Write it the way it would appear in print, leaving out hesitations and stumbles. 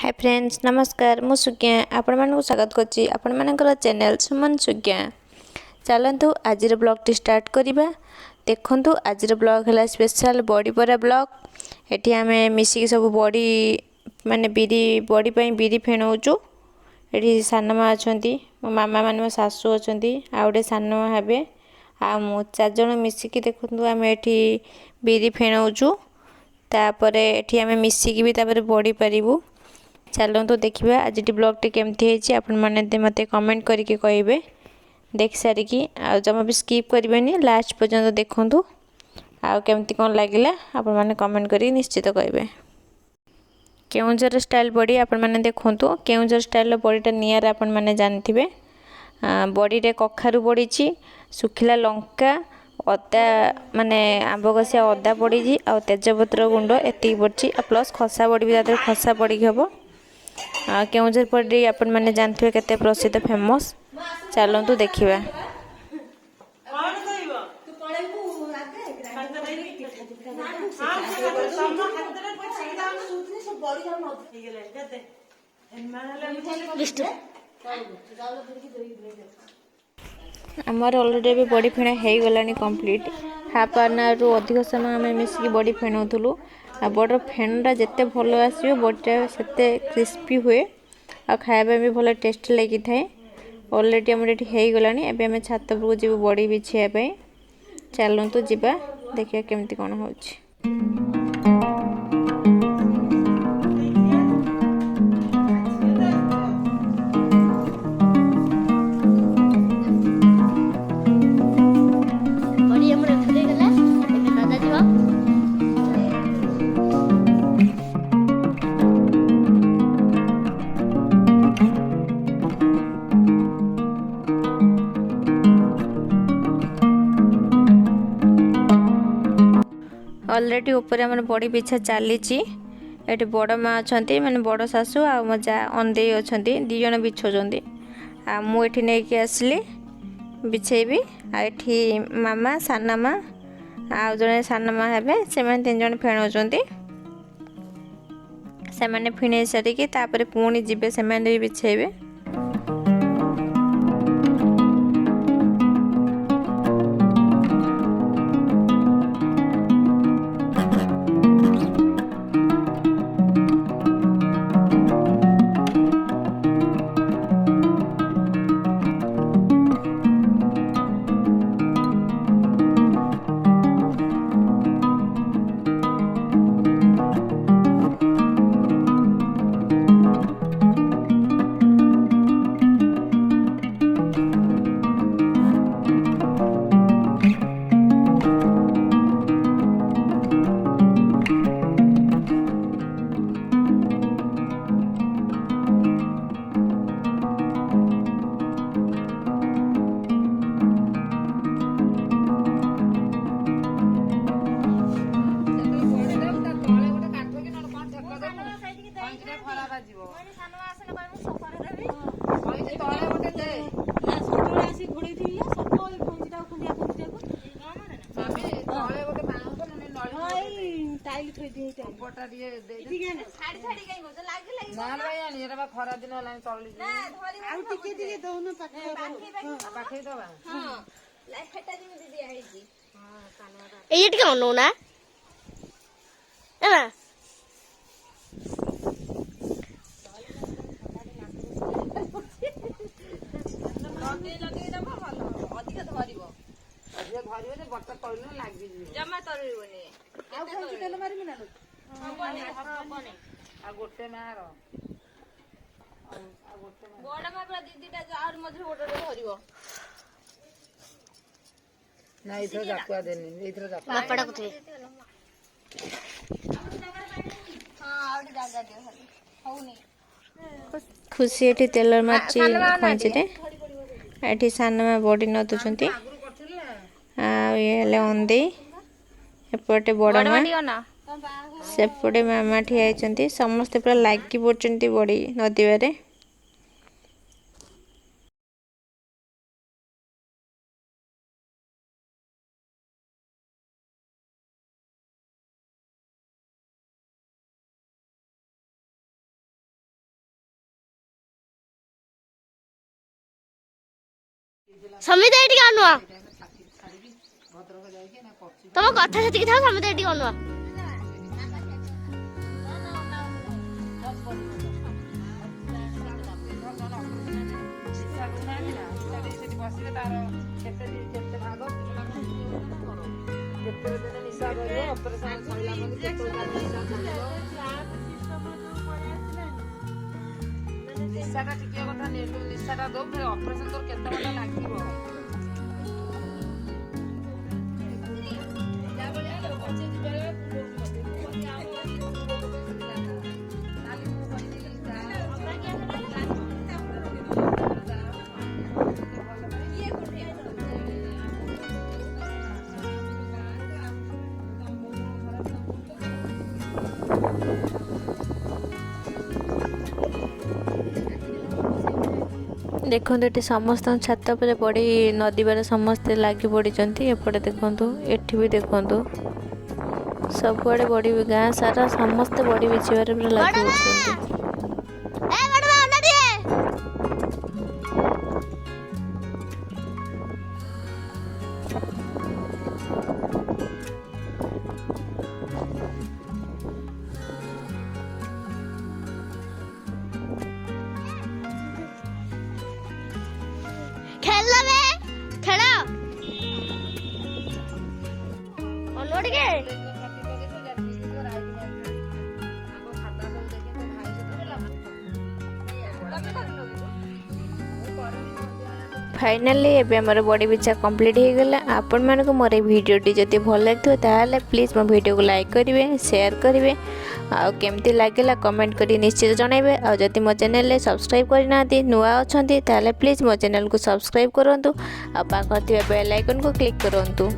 Hi friends नमस्कार मु सुग्या आपण मानक स्वागत करछि आपण मानकर चैनल सुमन सुग्या। चलंतु आज ब्लॉग टी स्टार्ट करिबा। देखंतु आज ब्लॉग हला स्पेशल बॉडी परा ब्लॉग। एठी हमें मिसिक सब बॉडी माने बिरी बॉडी पई बिरी फेणौचु। एठी सानमा अछंती मो मामा माने मो सासू अछंती आ ओडे सानमा हेबे आ मो चार जण मिसिक देखंतु हमें एठी बिरी फेणौचु। तापरे एठी हमें मिसिक भी तापरे बॉडी परिबु। चलते देखा आज ब्लॉग टी केमती है आपण मैंने मत कमेंट करके कहे देख सारिकी जमा भी स्किप करें लास्ट पर्यंत देखूँ आमती कौन लगे आपण मैंने कमेंट कर निश्चित कहे। केउंझर स्टाइल बड़ी आपण मैंने देखूँ केउंझर स्टाइल बड़ीटा निआर आपण मैंने जानते बड़ी रे कखारु पड़ी सुखिला लंका अदा माने आंब कसिया अदा पड़ी आ तेजपत्र गुंड एति पड़ी प्लस खसा बड़ी भी खसा पड़ी हम। केउंझर पड़ी आपण मैंने जानते केते प्रसिद्ध फेमस। चलतु देखा। आमर अलरेडी भी बड़ी फेणा हो गला कंप्लीट हाफ एन आवर रु अधिक समय आम मिसिक बड़ी फेणुलु। आ बड़ फेणटा जिते भल आसो बड़ीटा से क्रिस्पी हुए आ खाया भी भल टेस्ट लगी थाए। अलरेडी आम ये हो गला एवं आम छात उपरକୁ जीव बड़ी बिछाई। चलतु जीवा देखिए केमती कौन हो। अलरेडी ऊपर आम बड़ी पिछा चली ये बड़ माँ अच्छा माने बड़ सासू आ मो जा अंदे अच्छा दिज बिछौं आ मुझे नहीं आसली बिछेबी आठी मामा सानमा आ जड़े सानमा हे से तीन जन फेणुंट से फिणे सारिकी पुणी जी से भी बिछेबे। खुशी एठी तेल मार्ची खंचरे एठी सानमा बॉडी न दउछंती आ ये अंदे एपटे बड़ माँ सेपटे मामा ठिया समस्ते पूरा लागी पड़ती बड़ी नदीबारे। समिति एटी अनुआ तुम कथा से था समिति एटी अनुआ निशाटा टिके कथा निशाटा दो फिर ऑपरेशन तो केते बड़ा लागिबो देखो ये समस्त छात पर पड़ी नदी बारे समस्ते लगी पड़ी एपटे देखु एठी भी देखु सबुआड़े बड़ी गाँ सारा समस्ते बड़ी बिछार लगी पड़ते फाइनाली एबे हमर बॉडी बिछा कंप्लीट हो गला। आपण मानक मोर वीडियोटी जदि भल लगे ताहले प्लीज मो वीडियो को लाइक करेंगे शेयर करेंगे आ केमती लागला कमेंट करी निश्चित जणाइबे। आ जदि मो चैनल ले सब्सक्राइब करना नुआ अछंती ताहले प्लीज मो चैनल को सब्सक्राइब करंतु आ पाखर बेल आइकन को क्लिक करंतु।